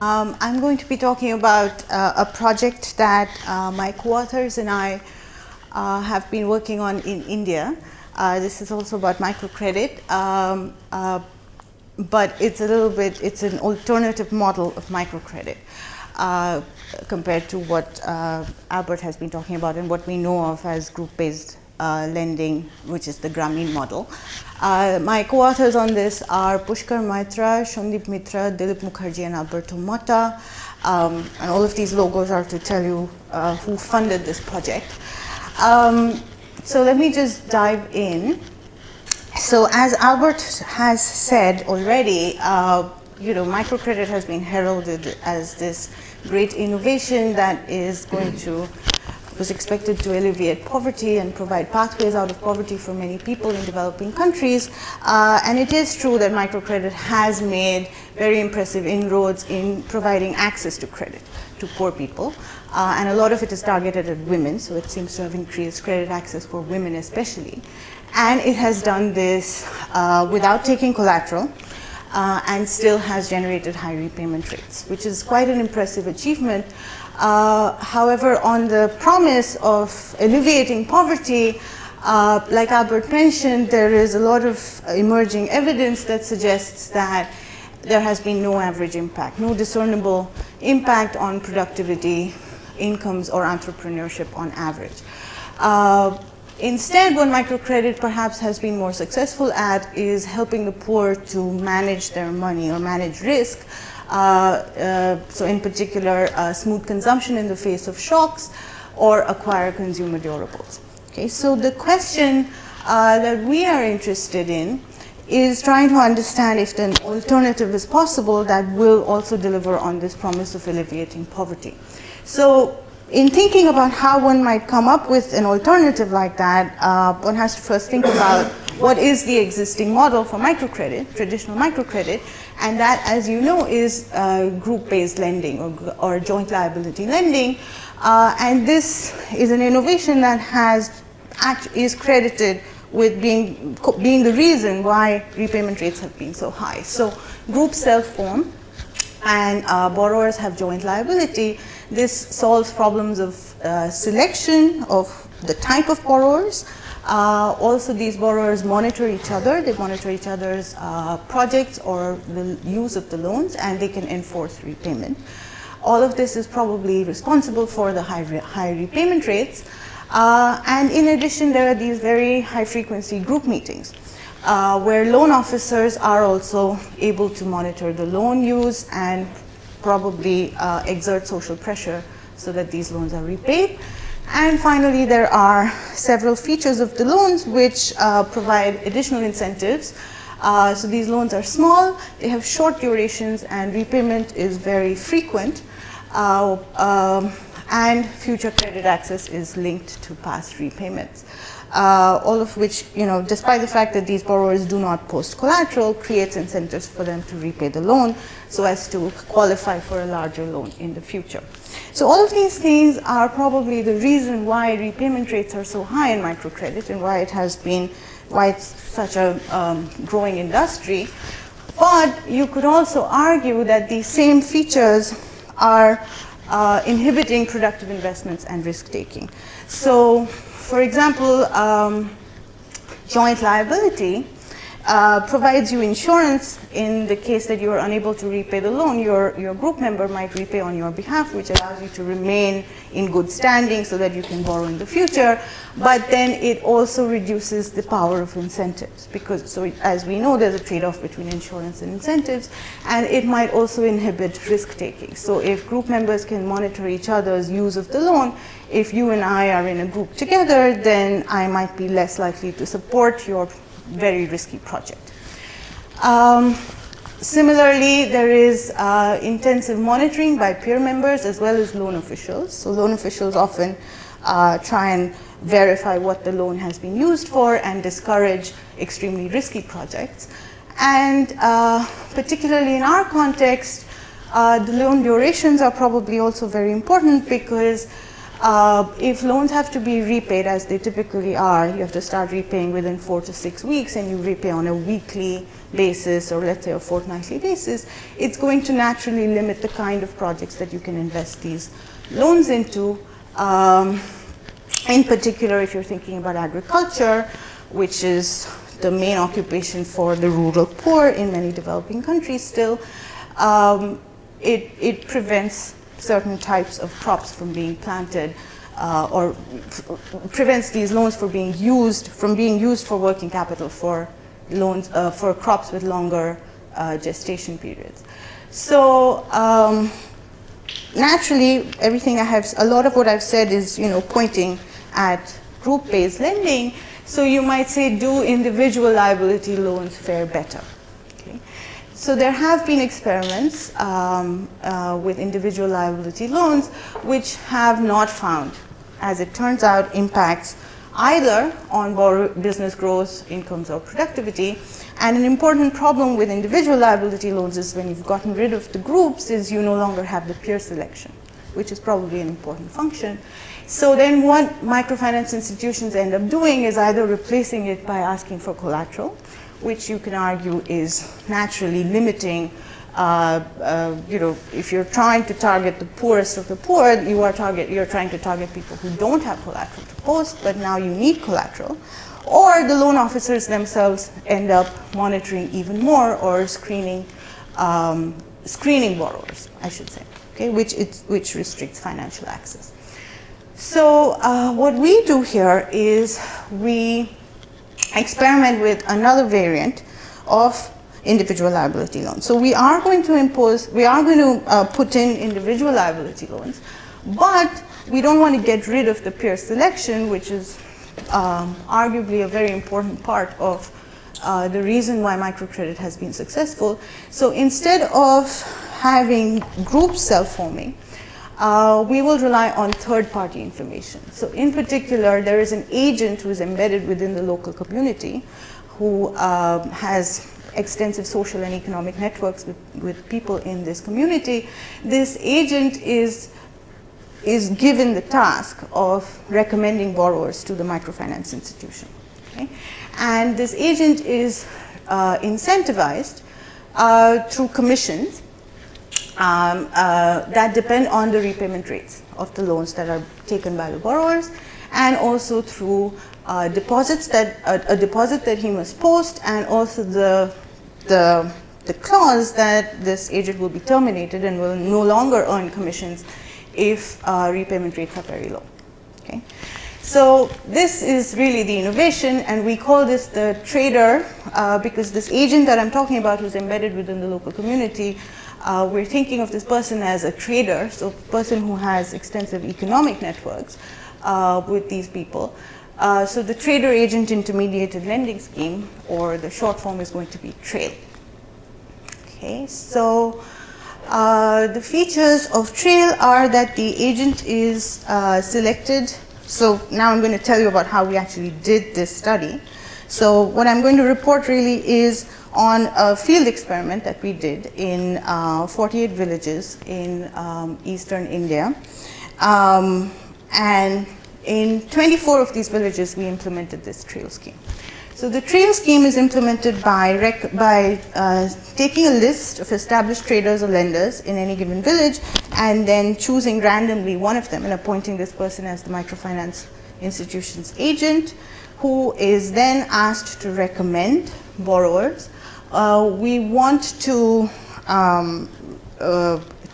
I'm going to be talking about a project that my co-authors and I have been working on in India. This is also about microcredit, but it's an alternative model of microcredit compared to what Albert has been talking about and what we know of as group-based lending, which is the Grameen model. My co-authors on this are Pushkar Maitra, Shondip Mitra, Dilip Mukherjee, and Alberto Motta. And all of these logos are to tell you who funded this project. So let me just dive in. So as Albert has said already, microcredit has been heralded as this great innovation that was expected to alleviate poverty and provide pathways out of poverty for many people in developing countries. And it is true that microcredit has made very impressive inroads in providing access to credit to poor people. And a lot of it is targeted at women, so it seems to have increased credit access for women especially. And it has done this without taking collateral. And still has generated high repayment rates, which is quite an impressive achievement. However, on the promise of alleviating poverty, like Albert mentioned, there is a lot of emerging evidence that suggests that there has been no average impact, no discernible impact on productivity, incomes, or entrepreneurship on average. Instead, what microcredit perhaps has been more successful at is helping the poor to manage their money or manage risk. So in particular, smooth consumption in the face of shocks or acquire consumer durables. Okay, so the question that we are interested in is trying to understand if an alternative is possible that will also deliver on this promise of alleviating poverty. So in thinking about how one might come up with an alternative like that, one has to first think about what is the existing model for microcredit, traditional microcredit, and that, as you know, is group-based lending or joint liability lending. And this is an innovation that is credited with being the reason why repayment rates have been so high. So groups self-form and borrowers have joint liability. This solves problems of selection of the type of borrowers. Also, these borrowers monitor each other. They monitor each other's projects or the use of the loans, and they can enforce repayment. All of this is probably responsible for the high repayment rates. And in addition, there are these very high-frequency group meetings where loan officers are also able to monitor the loan use and probably exert social pressure so that these loans are repaid. And finally, there are several features of the loans which provide additional incentives. So these loans are small, they have short durations, and repayment is very frequent. And future credit access is linked to past repayments. All of which, despite the fact that these borrowers do not post collateral, creates incentives for them to repay the loan so as to qualify for a larger loan in the future. So all of these things are probably the reason why repayment rates are so high in microcredit and why it's such a growing industry. But you could also argue that these same features are inhibiting productive investments and risk-taking. So, for example, joint liability provides you insurance in the case that you are unable to repay the loan. Your group member might repay on your behalf, which allows you to remain in good standing so that you can borrow in the future. But then it also reduces the power of incentives because, as we know, there's a trade-off between insurance and incentives, and it might also inhibit risk-taking. So if group members can monitor each other's use of the loan, if you and I are in a group together, then I might be less likely to support your very risky project. Similarly, there is intensive monitoring by peer members as well as loan officials. So loan officials often try and verify what the loan has been used for and discourage extremely risky projects. And particularly in our context, the loan durations are probably also very important because If loans have to be repaid, as they typically are, you have to start repaying within 4 to 6 weeks, and you repay on a weekly basis, or let's say a fortnightly basis, it's going to naturally limit the kind of projects that you can invest these loans into. In particular, if you're thinking about agriculture, which is the main occupation for the rural poor in many developing countries still, it prevents certain types of crops from being planted, or prevents these loans from being used for working capital for loans for crops with longer gestation periods. So naturally, a lot of what I've said is, pointing at group-based lending. So you might say, do individual liability loans fare better? Okay. So there have been experiments with individual liability loans which have not found, as it turns out, impacts either on business growth, incomes, or productivity. And an important problem with individual liability loans is when you've gotten rid of the groups is you no longer have the peer selection, which is probably an important function. So then what microfinance institutions end up doing is either replacing it by asking for collateral, which you can argue is naturally limiting, if you're trying to target the poorest of the poor, you're trying to target people who don't have collateral to post, but now you need collateral. Or the loan officers themselves end up monitoring even more, or screening borrowers, I should say, okay, which restricts financial access. So what we do here is we experiment with another variant of individual liability loans. So we are going to put in individual liability loans, but we don't want to get rid of the peer selection, which is arguably a very important part of the reason why microcredit has been successful. So instead of having groups self-forming, we will rely on third-party information. So in particular, there is an agent who is embedded within the local community who has extensive social and economic networks with people in this community. This agent is given the task of recommending borrowers to the microfinance institution. Okay? And this agent is incentivized through commissions that depend on the repayment rates of the loans that are taken by the borrowers, and also through deposits a deposit that he must post, and also the clause that this agent will be terminated and will no longer earn commissions if repayment rates are very low. Okay? So this is really the innovation, and we call this the trader because this agent that I'm talking about, who's embedded within the local community, we're thinking of this person as a trader, so a person who has extensive economic networks with these people. So the trader agent intermediated lending scheme, or the short form, is going to be TRAIL. Okay, so the features of TRAIL are that the agent is selected. So now I'm going to tell you about how we actually did this study. So what I'm going to report really is on a field experiment that we did in 48 villages in eastern India. And in 24 of these villages, we implemented this TRAIL scheme. So the TRAIL scheme is implemented by taking a list of established traders or lenders in any given village, and then choosing randomly one of them and appointing this person as the microfinance institution's agent, who is then asked to recommend borrowers. We want to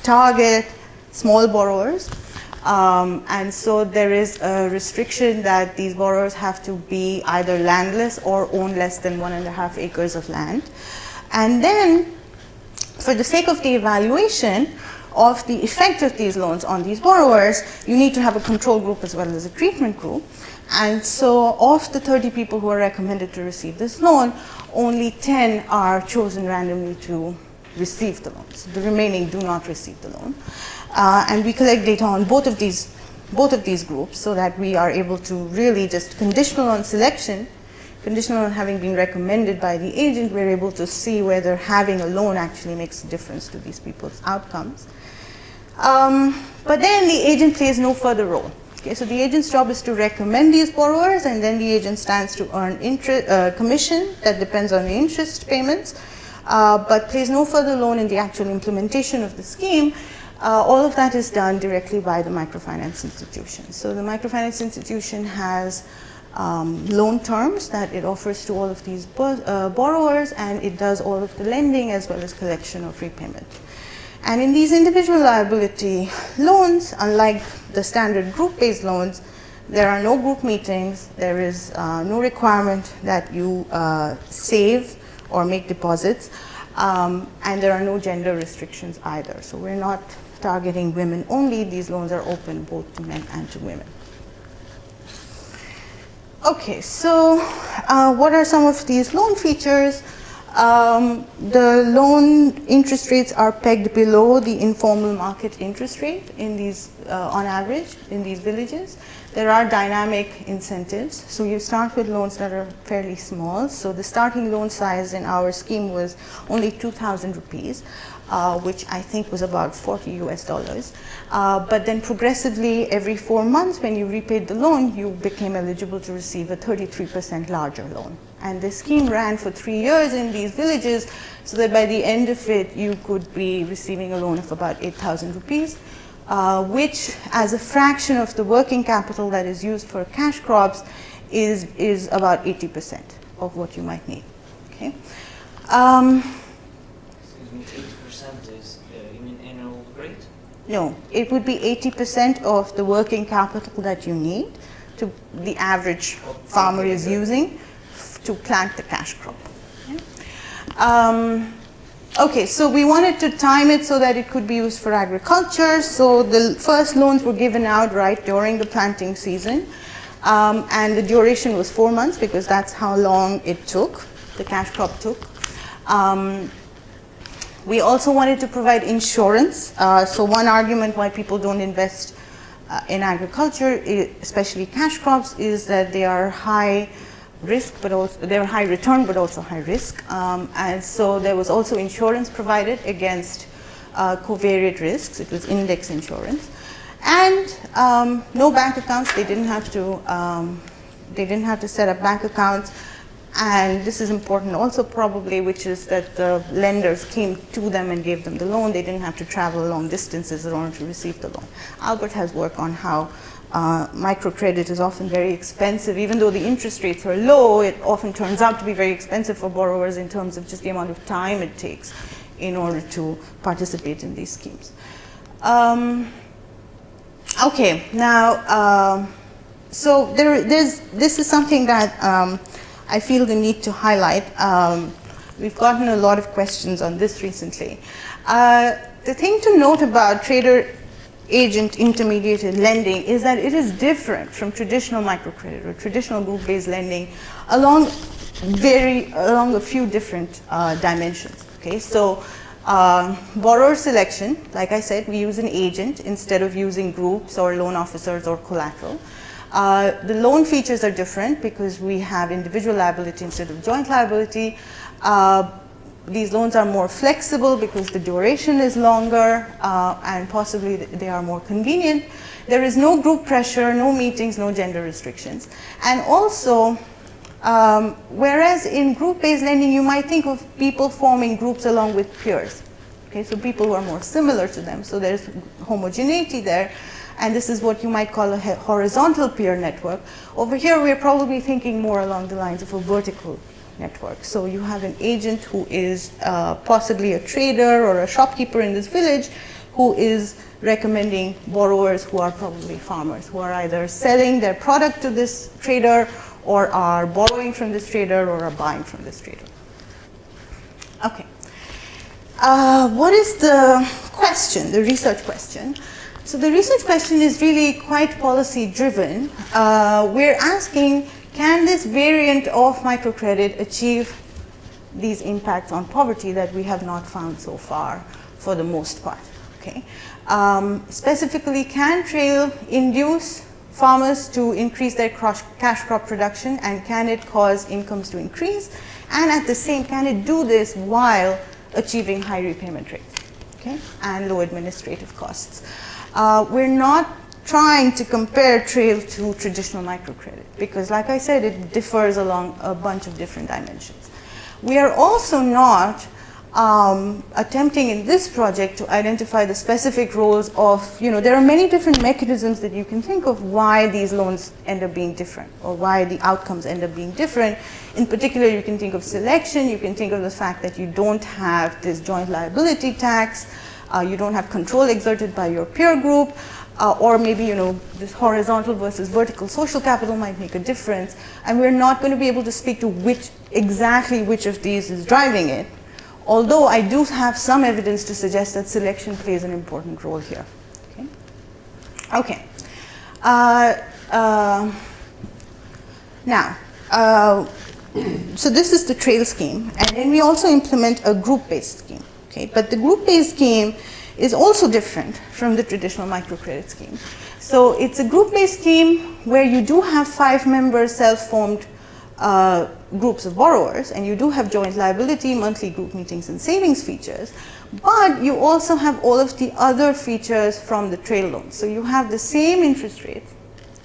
target small borrowers. And so there is a restriction that these borrowers have to be either landless or own less than 1.5 acres of land. And then, for the sake of the evaluation of the effect of these loans on these borrowers, you need to have a control group as well as a treatment group. And so of the 30 people who are recommended to receive this loan, only 10 are chosen randomly to receive the loans. The remaining do not receive the loan. And we collect data on both of these groups, so that we are able to really just, conditional on selection, conditional on having been recommended by the agent, we're able to see whether having a loan actually makes a difference to these people's outcomes. But then the agent plays no further role. Okay, so the agent's job is to recommend these borrowers, and then the agent stands to earn commission that depends on the interest payments, but plays no further loan in the actual implementation of the scheme. All of that is done directly by the microfinance institution. So the microfinance institution has loan terms that it offers to all of these borrowers, and it does all of the lending as well as collection of repayment. And in these individual liability loans, unlike the standard group-based loans, there are no group meetings, there is no requirement that you save or make deposits, and there are no gender restrictions either. So we're not targeting women only, these loans are open both to men and to women. Okay, so what are some of these loan features? The loan interest rates are pegged below the informal market interest rate in these, on average, in these villages. There are dynamic incentives. So you start with loans that are fairly small. So the starting loan size in our scheme was only 2,000 rupees, which I think was about $40 US. But then progressively, every 4 months, when you repaid the loan, you became eligible to receive a 33% larger loan. And the scheme ran for 3 years in these villages, so that by the end of it, you could be receiving a loan of about 8,000 rupees, which, as a fraction of the working capital that is used for cash crops, is about 80% of what you might need. Okay. Excuse me, 80% is, you mean annual rate? No, it would be 80% of the working capital that you need to the average farmer is using to plant the cash crop. Okay, so we wanted to time it so that it could be used for agriculture. So the first loans were given out right during the planting season, and the duration was 4 months because that's how long it took, the cash crop took. We also wanted to provide insurance. So one argument why people don't invest in agriculture, especially cash crops, is that they are high risk, but also they're high return, but also high risk. And so there was also insurance provided against covariate risks. It was index insurance, and no bank accounts. They didn't have to set up bank accounts. And this is important also probably, which is that the lenders came to them and gave them the loan. They didn't have to travel long distances in order to receive the loan. Albert has work on how microcredit is often very expensive. Even though the interest rates are low, it often turns out to be very expensive for borrowers in terms of just the amount of time it takes in order to participate in these schemes. Okay, now, so this is something that I feel the need to highlight. We've gotten a lot of questions on this recently. The thing to note about trader agent intermediated lending is that it is different from traditional microcredit or traditional group-based lending along a few different dimensions. Okay, so borrower selection, like I said, we use an agent instead of using groups or loan officers or collateral. The loan features are different because we have individual liability instead of joint liability. These loans are more flexible because the duration is longer and possibly they are more convenient. There is no group pressure, no meetings, no gender restrictions. And also, whereas in group-based lending, you might think of people forming groups along with peers. Okay, so people who are more similar to them. So there's homogeneity there. And this is what you might call a horizontal peer network. Over here, we're probably thinking more along the lines of a vertical network. So you have an agent who is possibly a trader or a shopkeeper in this village who is recommending borrowers who are probably farmers, who are either selling their product to this trader or are borrowing from this trader or are buying from this trader. Okay. What is the question, the research question? So the research question is really quite policy driven. We're asking, can this variant of microcredit achieve these impacts on poverty that we have not found so far for the most part? Okay. Specifically, can trail induce farmers to increase their cash crop production, and can it cause incomes to increase? And at the same, can it do this while achieving high repayment rates, okay, and low administrative costs? We're not trying to compare trail to traditional microcredit, because like I said, it differs along a bunch of different dimensions. We are also not attempting in this project to identify the specific roles of, there are many different mechanisms that you can think of why these loans end up being different, or why the outcomes end up being different. In particular, you can think of selection, you can think of the fact that you don't have this joint liability tax, you don't have control exerted by your peer group, or maybe, this horizontal versus vertical social capital might make a difference, and we're not going to be able to speak to exactly which of these is driving it. Although I do have some evidence to suggest that selection plays an important role here. Okay. Now, so this is the trail scheme, and then we also implement a group-based scheme. Okay, but the group-based scheme is also different from the traditional microcredit scheme. So it's a group-based scheme where you do have 5-member self-formed groups of borrowers, and you do have joint liability, monthly group meetings, and savings features, but you also have all of the other features from the trail loans. So you have the same interest rates,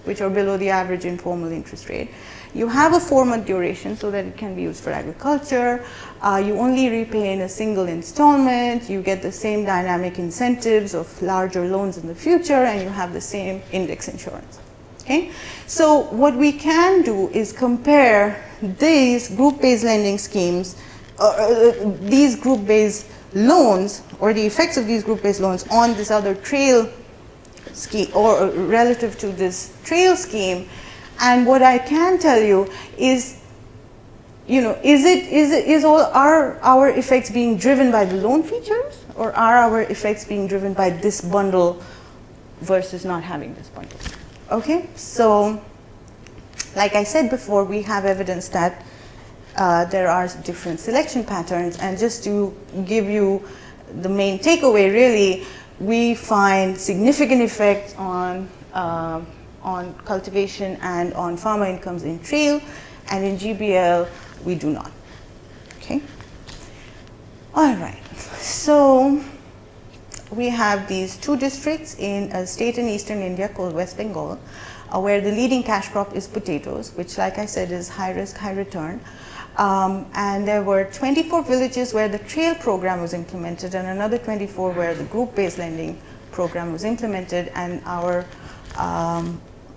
which are below the average informal interest rate. You have a 4-month duration so that it can be used for agriculture. You only repay in a single installment. You get the same dynamic incentives of larger loans in the future, and you have the same index insurance. Okay? So what we can do is compare these group-based lending schemes, these group-based loans, or the effects of these group-based loans on this other trail scheme, or relative to this trail scheme. And what I can tell you is, are our effects being driven by the loan features, or are our effects being driven by this bundle versus not having this bundle? Okay, so like I said before, we have evidence that there are different selection patterns, and just to give you the main takeaway, really, we find significant effects on cultivation and on farmer incomes in trail, and in GBL we do not. Okay. All right. So we have these 2 districts in a state in eastern India called West Bengal, where the leading cash crop is potatoes, which, like I said, is high risk, high return. And there were 24 villages where the trail program was implemented, and another 24 where the group-based lending program was implemented, and our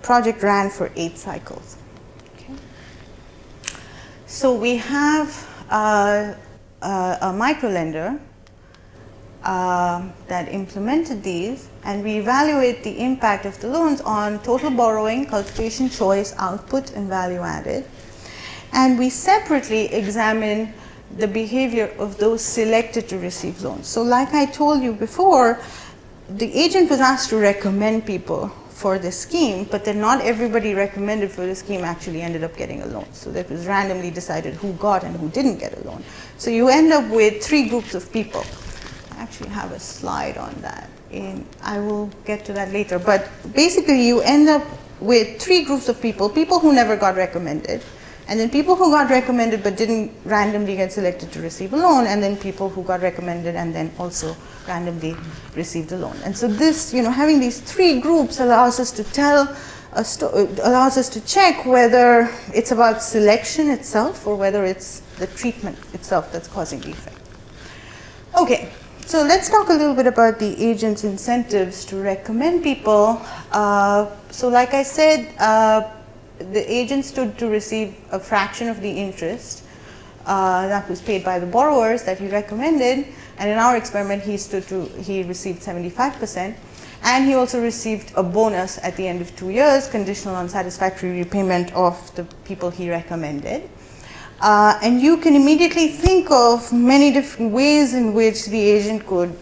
project ran for 8 cycles. Okay. So we have a microlender that implemented these, and we evaluate the impact of the loans on total borrowing, cultivation choice, output, and value added. And we separately examine the behavior of those selected to receive loans. So like I told you before, the agent was asked to recommend people for the scheme, but then not everybody recommended for the scheme actually ended up getting a loan. So that was randomly decided who got and who didn't get a loan. So you end up with 3 groups of people. I actually have a slide on that. I will get to that later. But basically you end up with 3 groups of people who never got recommended, and then people who got recommended but didn't randomly get selected to receive a loan, and then people who got recommended and then also randomly received a loan. And so this, having these 3 groups allows us to allows us to check whether it's about selection itself or whether it's the treatment itself that's causing the effect. Okay, so let's talk a little bit about the agent's incentives to recommend people. So like I said, the agent stood to receive a fraction of the interest that was paid by the borrowers that he recommended, and in our experiment he received 75%, and he also received a bonus at the end of 2 years conditional on satisfactory repayment of the people he recommended. And you can immediately think of many different ways in which the agent could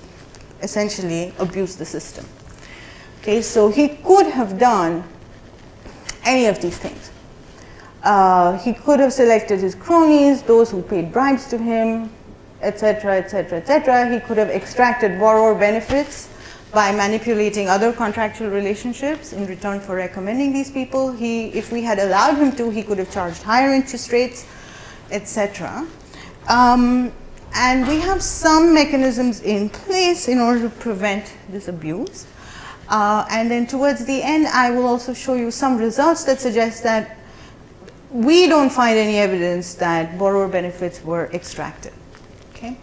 essentially abuse the system. Okay, so he could have done any of these things. He could have selected his cronies, those who paid bribes to him, etc., etc., etc. He could have extracted borrower benefits by manipulating other contractual relationships in return for recommending these people. If we had allowed him to, he could have charged higher interest rates, etc. And we have some mechanisms in place in order to prevent this abuse. And then towards the end, I will also show you some results that suggest that we don't find any evidence that borrower benefits were extracted. Okay?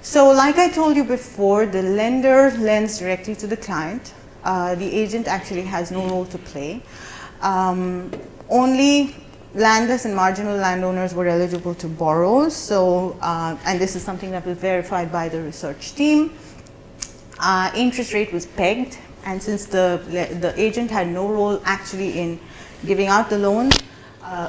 So like I told you before, the lender lends directly to the client. The agent actually has no role to play. Only landless and marginal landowners were eligible to borrow. So, and this is something that was verified by the research team. Interest rate was pegged, and since the agent had no role actually in giving out the loan,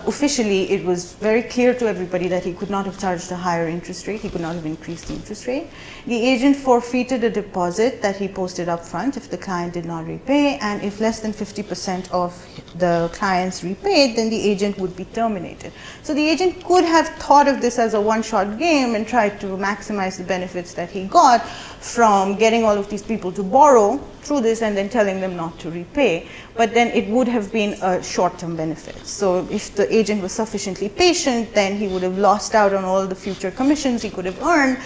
officially it was very clear to everybody that he could not have charged a higher interest rate, he could not have increased the interest rate. The agent forfeited a deposit that he posted up front if the client did not repay, and if less than 50% of the clients repaid, then the agent would be terminated. So the agent could have thought of this as a one-shot game and tried to maximize the benefits that he got from getting all of these people to borrow through this and then telling them not to repay. But then it would have been a short-term benefit. So if the agent was sufficiently patient, then he would have lost out on all the future commissions he could have earned.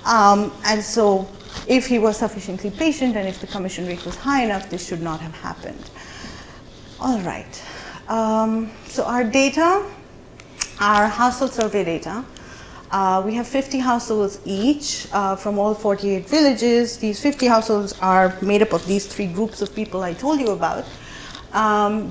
And so if he was sufficiently patient and if the commission rate was high enough, this should not have happened. All right. So our data, our household survey data, we have 50 households each from all 48 villages. These 50 households are made up of these 3 groups of people I told you about.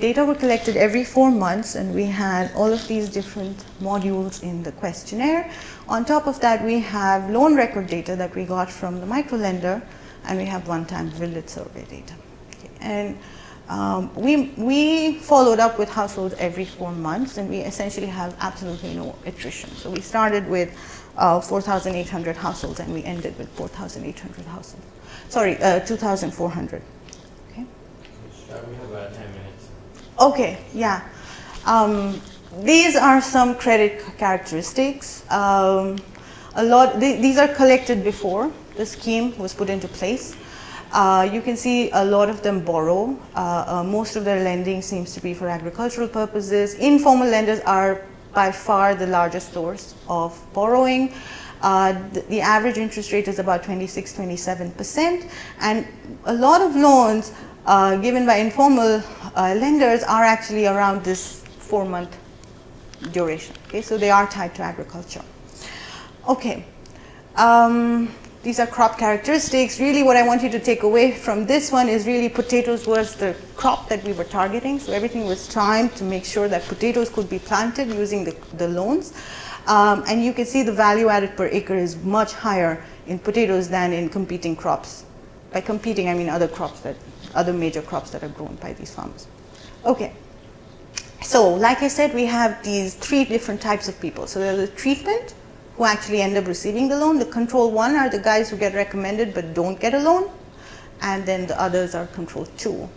Data were collected every 4 months, and we had all of these different modules in the questionnaire. On top of that, we have loan record data that we got from the microlender, and we have one-time village survey data. Okay. And we followed up with households every 4 months, and we essentially have absolutely no attrition. So we started with 4,800 households, and we ended with 4,800 households. Sorry, 2,400. Okay. We have about 10 minutes. Okay, yeah. These are some credit characteristics. These are collected before the scheme was put into place. You can see a lot of them borrow. Most of their lending seems to be for agricultural purposes. Informal lenders are by far the largest source of borrowing. The average interest rate is about 26-27%, and a lot of loans given by informal lenders are actually around this 4-month duration. Okay, so they are tied to agriculture. Okay. These are crop characteristics. Really what I want you to take away from this one is really potatoes was the crop that we were targeting. So everything was timed to make sure that potatoes could be planted using the loans. And you can see the value added per acre is much higher in potatoes than in competing crops. By competing, I mean other major crops that are grown by these farmers. Okay. So like I said, we have these 3 different types of people. So there's the treatment, who actually end up receiving the loan. The control 1 are the guys who get recommended but don't get a loan. And then the others are control 2.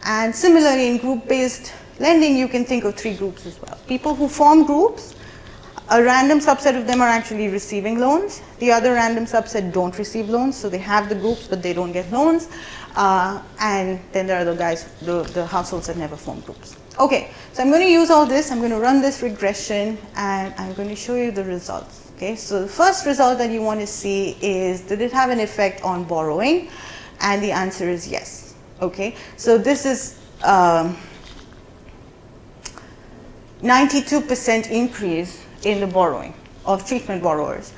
And similarly, in group-based lending, you can think of 3 groups as well. People who form groups, a random subset of them are actually receiving loans. The other random subset don't receive loans, so they have the groups but they don't get loans. And then there are the guys, the households that never form groups. Okay, so I'm going to use all this. I'm going to run this regression, and I'm going to show you the results. Okay, so the first result that you want to see is, did it have an effect on borrowing? And the answer is yes. Okay, so this is 92% increase in the borrowing of treatment borrowers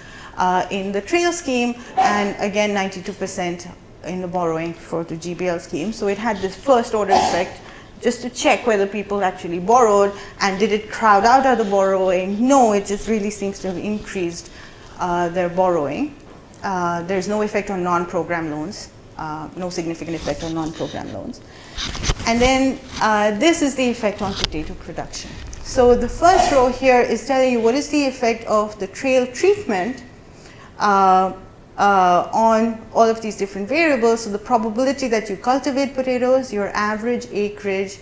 in the trail scheme, and again 92% in the borrowing for the GBL scheme. So it had this first order effect just to check whether people actually borrowed, and did it crowd out other borrowing? No, it just really seems to have increased their borrowing. There's no effect on non-program loans, no significant effect on non-program loans. And then this is the effect on potato production. So the first row here is telling you what is the effect of the trail treatment on all of these different variables. So the probability that you cultivate potatoes, your average acreage,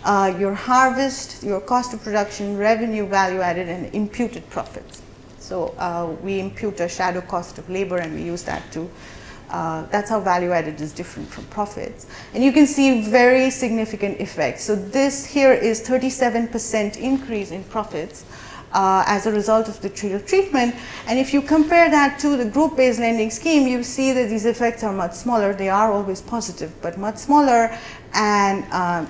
your harvest, your cost of production, revenue, value added, and imputed profits. So we impute a shadow cost of labor, and we use that to, that's how value added is different from profits. And you can see very significant effects. So this here is 37% increase in profits as a result of the trail treatment. And if you compare that to the group-based lending scheme, you see that these effects are much smaller. They are always positive, but much smaller and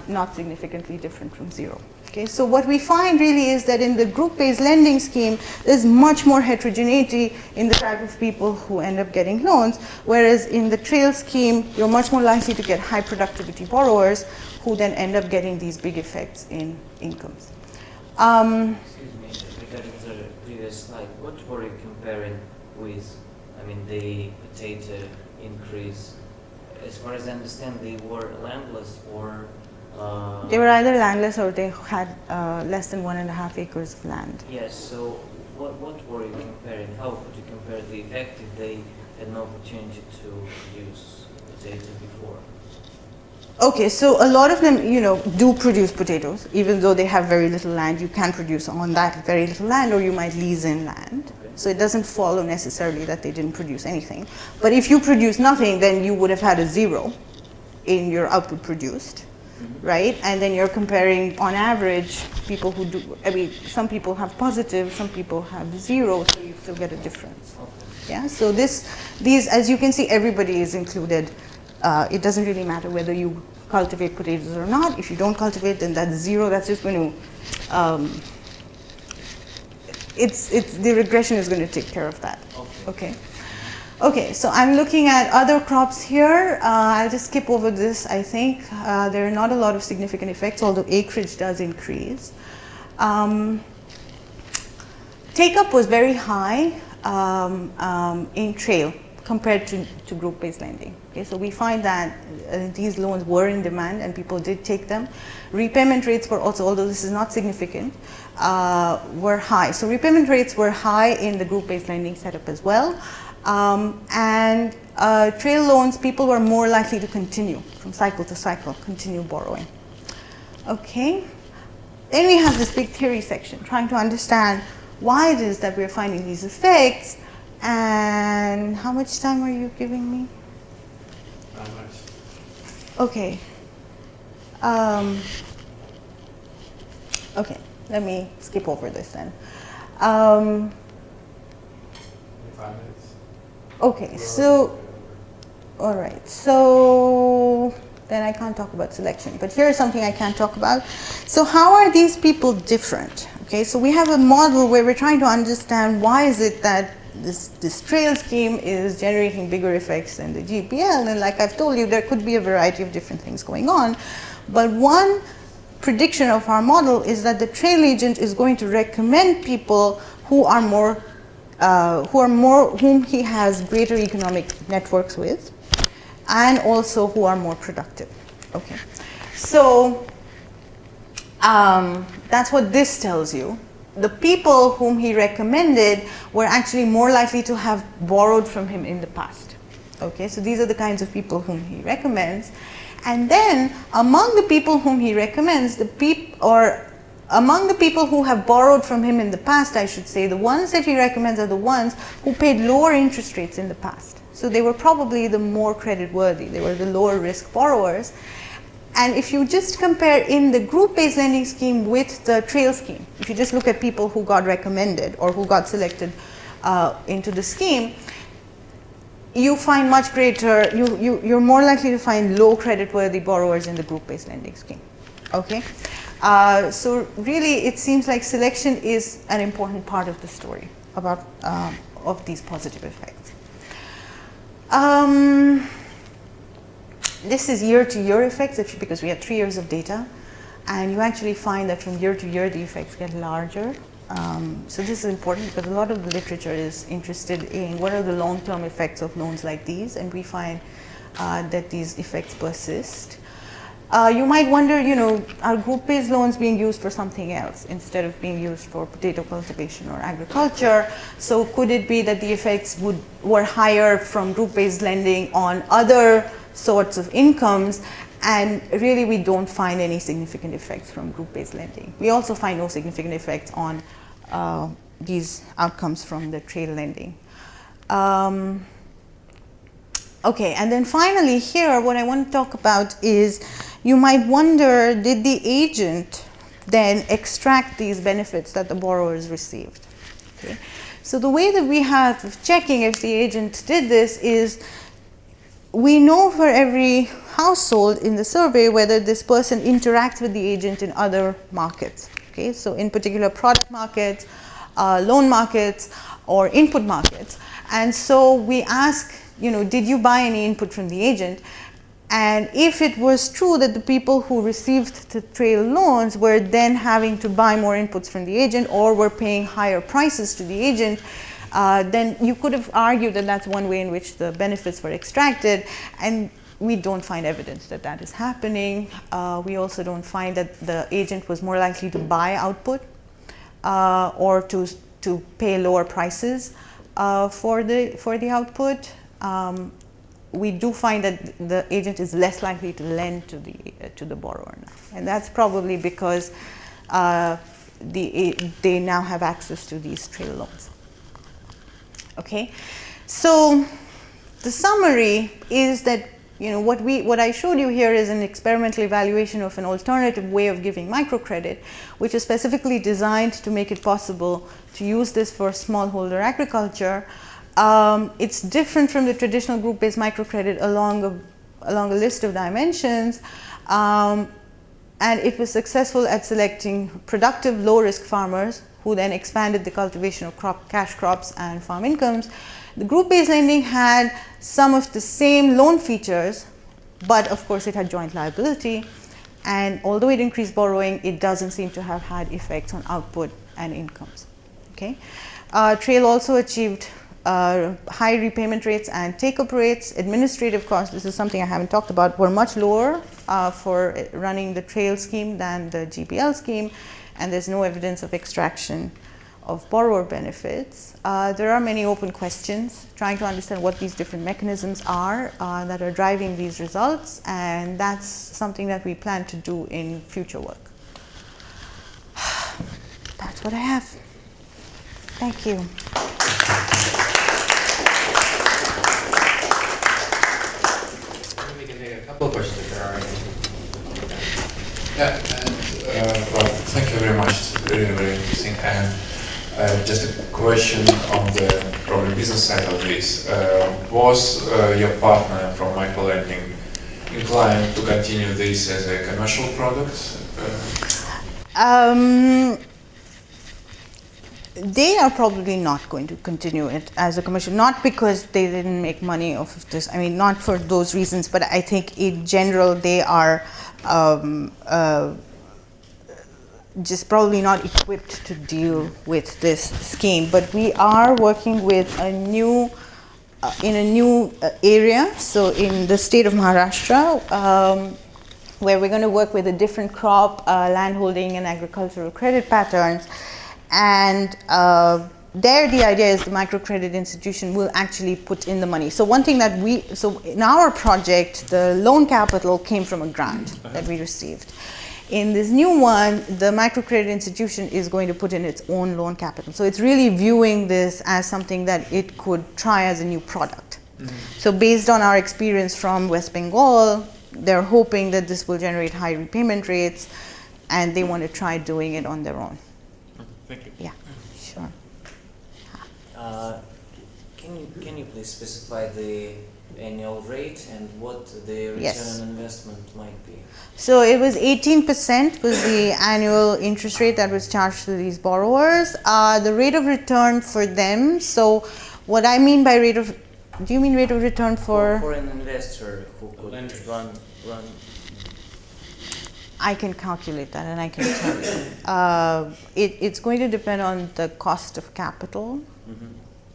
not significantly different from zero. Okay, so what we find really is that in the group-based lending scheme, there's much more heterogeneity in the type of people who end up getting loans, whereas in the trail scheme, you're much more likely to get high productivity borrowers who then end up getting these big effects in incomes. Excuse me, regarding the previous slide, what were you comparing with? I mean, the potato increase. As far as I understand, they were landless or they were either landless or they had less than 1.5 acres of land. yes, so what were you comparing? How could you compare the effect if they had no opportunity to use potato before? Okay, so a lot of them, do produce potatoes, even though they have very little land. You can produce on that very little land, or you might lease in land. Okay. So it doesn't follow necessarily that they didn't produce anything. But if you produce nothing, then you would have had a zero in your output produced. Right? And then you're comparing, on average, people who do, some people have positive, some people have zero, so you still get a difference. Okay. Yeah, so these, as you can see, everybody is included. It doesn't really matter whether you cultivate potatoes or not. If you don't cultivate, then that's zero. That's just going to, the regression is going to take care of that. Okay. Okay, so I'm looking at other crops here. I'll just skip over this, I think. There are not a lot of significant effects, although acreage does increase. Take-up was very high in trail compared to group-based lending. Okay, so we find that these loans were in demand and people did take them. Repayment rates were also, although this is not significant, were high. So repayment rates were high in the group-based lending setup as well. And trail loans, people were more likely to continue from cycle to cycle, continue borrowing. Okay, then we have this big theory section, trying to understand why it is that we're finding these effects. And how much time are you giving me? Not much. Okay. Okay, let me skip over this then. 5 minutes. Okay, so, all right, so then I can't talk about selection, but here's something I can talk about. So how are these people different? Okay, so we have a model where we're trying to understand why is it that this trail scheme is generating bigger effects than the GPL, and like I've told you, there could be a variety of different things going on, but one prediction of our model is that the trail agent is going to recommend people who are more whom he has greater economic networks with, and also who are more productive. Okay, so that's what this tells you. The people whom he recommended were actually more likely to have borrowed from him in the past. Okay, so these are the kinds of people whom he recommends. And then among the people whom he recommends, among the people who have borrowed from him in the past, I should say, the ones that he recommends are the ones who paid lower interest rates in the past. So they were probably the more credit worthy. They were the lower risk borrowers. And if you just compare in the group-based lending scheme with the trail scheme, if you just look at people who got recommended or who got selected into the scheme, you find much greater, you're more likely to find low credit-worthy borrowers in the group-based lending scheme. Okay? So really, it seems like selection is an important part of the story about of these positive effects. This is year-to-year effects, because we have 3 years of data, and you actually find that from year to year the effects get larger. So this is important because a lot of the literature is interested in what are the long-term effects of loans like these, and we find that these effects persist. You might wonder, are group-based loans being used for something else instead of being used for potato cultivation or agriculture? So could it be that the effects were higher from group-based lending on other sorts of incomes? And really, we don't find any significant effects from group-based lending. We also find no significant effects on these outcomes from the trail lending. Okay, and then finally here, what I want to talk about is, you might wonder, did the agent, then extract these benefits that the borrowers received. Okay? So the way that we have of checking if the agent did this is, we know for every household in the survey whether this person interacts with the agent in other markets. Okay? So in particular product markets, loan markets, or input markets. And so we ask, did you buy any input from the agent? And if it was true that the people who received the trail loans were then having to buy more inputs from the agent or were paying higher prices to the agent, then you could have argued that that's one way in which the benefits were extracted. And we don't find evidence that that is happening. We also don't find that the agent was more likely to buy output or to pay lower prices for the output. We do find that the agent is less likely to lend to the borrower now, and that's probably because they now have access to these trail loans. Okay, so the summary is that what I showed you here is an experimental evaluation of an alternative way of giving microcredit, which is specifically designed to make it possible to use this for smallholder agriculture. It's different from the traditional group-based microcredit along a list of dimensions, and it was successful at selecting productive, low-risk farmers who then expanded the cultivation of cash crops and farm incomes. The group-based lending had some of the same loan features, but of course it had joint liability, and although it increased borrowing, it doesn't seem to have had effects on output and incomes. Okay? Trail also achieved high repayment rates and take-up rates. Administrative costs, this is something I haven't talked about, were much lower for running the Trail scheme than the GBL scheme, and there's no evidence of extraction of borrower benefits. There are many open questions trying to understand what these different mechanisms are that are driving these results, and that's something that we plan to do in future work. That's what I have. Thank you. We can take a couple of questions if there are any. Yeah, and well, thank you very much. It's really very interesting. And just a question on the probably business side of this. Was your partner from microlending inclined to continue this as a commercial product? They are probably not going to continue it as a commercial, not because they didn't make money off of this. I mean, not for those reasons, but I think in general they are just probably not equipped to deal with this scheme. But we are working with in a new area, so in the state of Maharashtra, where we're going to work with a different crop, landholding and agricultural credit patterns. And there the idea is the microcredit institution will actually put in the money. So one thing that so in our project, the loan capital came from a grant that we received. In this new one, the microcredit institution is going to put in its own loan capital. So it's really viewing this as something that it could try as a new product. Mm-hmm. So based on our experience from West Bengal, they're hoping that this will generate high repayment rates, and they want to try doing it on their own. Thank you. Yeah, sure. Can you please specify the annual rate and what the return Yes. on investment might be? So it was 18% was the annual interest rate that was charged to these borrowers. The rate of return for them, so what I mean by rate of, do you mean rate of return for an investor who could run. I can calculate that and I can tell you. It's going to depend on the cost of capital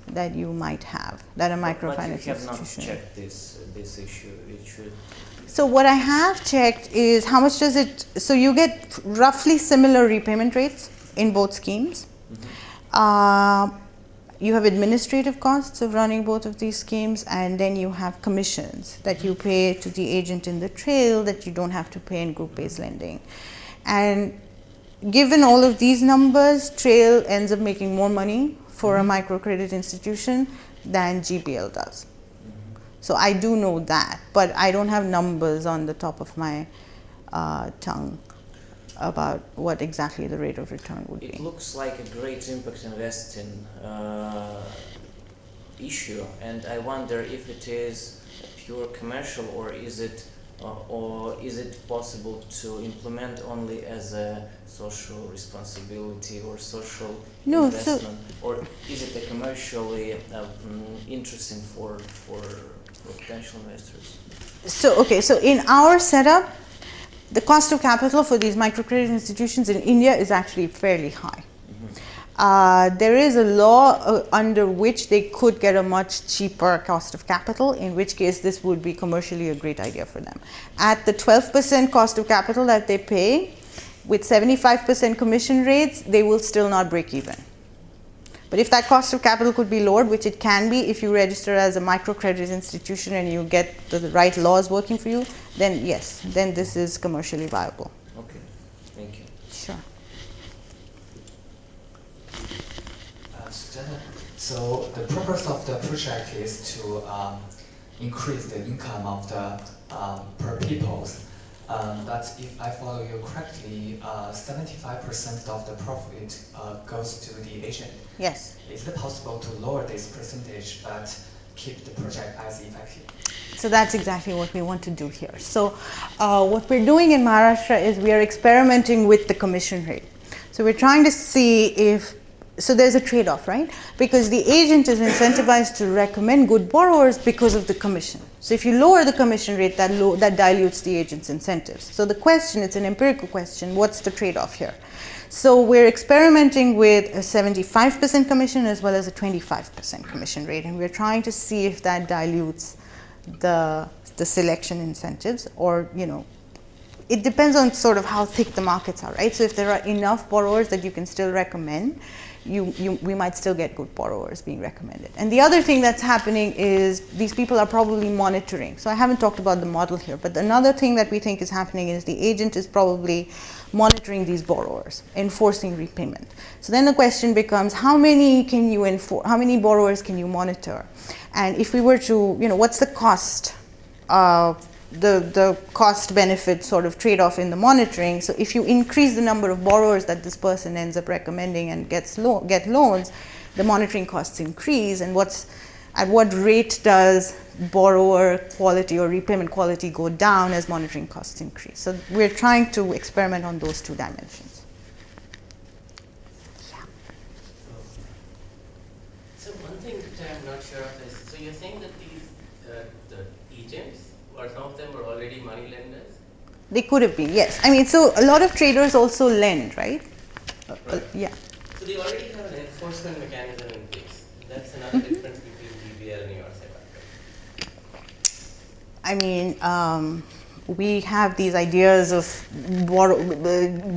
that you might have, that a microfinance institution. But you have not checked this issue. It should. So what I have checked is how much does it, so you get roughly similar repayment rates in both schemes. You have administrative costs of running both of these schemes, and then you have commissions that you pay to the agent in the trail that you don't have to pay in group-based lending. And given all of these numbers, trail ends up making more money for a microcredit institution than GBL does. So I do know that, but I don't have numbers on the top of my tongue. about what exactly the rate of return would It be. looks like a great impact investing issue, and I wonder if it is pure commercial, or is it possible to implement only as a social responsibility or social No, investment, or is it a commercially interesting for potential investors? So in our setup, the cost of capital for these microcredit institutions in India is actually fairly high. There is a law under which they could get a much cheaper cost of capital, in which case this would be commercially a great idea for them. At the 12% cost of capital that they pay, with 75% commission rates, they will still not break even. But if that cost of capital could be lowered, which it can be if you register as a microcredit institution and you get the right laws working for you, then yes, then this is commercially viable. Okay, thank you. Sure. Sujata, so the purpose of the project is to increase the income of the per peoples. But if I follow you correctly, 75% of the profit goes to the agent. Yes. Is it possible to lower this percentage but keep the project as effective? So that's exactly what we want to do here. So what we're doing in Maharashtra is we are experimenting with the commission rate. So we're trying to see if, so there's a trade-off, right? Because the agent is incentivized to recommend good borrowers because of the commission. So if you lower the commission rate, that dilutes the agent's incentives. So the question, it's an empirical question, what's the trade-off here? So we're experimenting with a 75% commission as well as a 25% commission rate, and we're trying to see if that dilutes the selection incentives, or, you know, it depends on sort of how thick the markets are, right? So if there are enough borrowers that you can still recommend, we might still get good borrowers being recommended. And the other thing that's happening is these people are probably monitoring. So I haven't talked about the model here, but another thing that we think is happening is the agent is probably monitoring these borrowers, enforcing repayment. So then the question becomes, how many can you enforce? How many borrowers can you monitor? And if we were to, you know, what's the cost? The cost benefit sort of trade-off in the monitoring. So if you increase the number of borrowers that this person ends up recommending and get loans, the monitoring costs increase. And at what rate does borrower quality or repayment quality go down as monitoring costs increase? So we're trying to experiment on those two dimensions. So one thing that I'm not sure of is, so you're saying that these the agents, or some of them are already money lenders? They could have been, yes. I mean, so a lot of traders also lend, right? Right. Yeah. So they already have an enforcement mechanism in place. That's another difference between BBL and your setup, right? I mean, we have these ideas of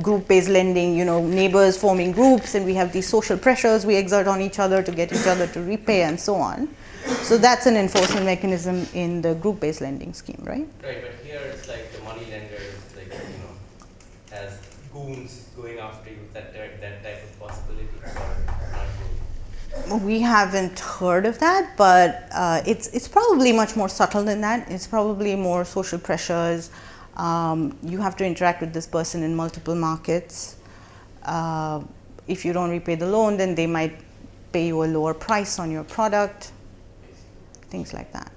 group-based lending, you know, neighbors forming groups, and we have these social pressures we exert on each other to get each other to repay and so on. So that's an enforcement mechanism in the group-based lending scheme, right? Right, but here it's like the money lenders, like, you know, as goons going after you, that type of possibility, or not really? We haven't heard of that, but it's probably much more subtle than that. It's probably more social pressures. You have to interact with this person in multiple markets. If you don't repay the loan, then they might pay you a lower price on your product, things like that.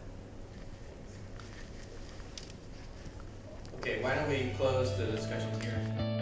Okay, why don't we close the discussion here?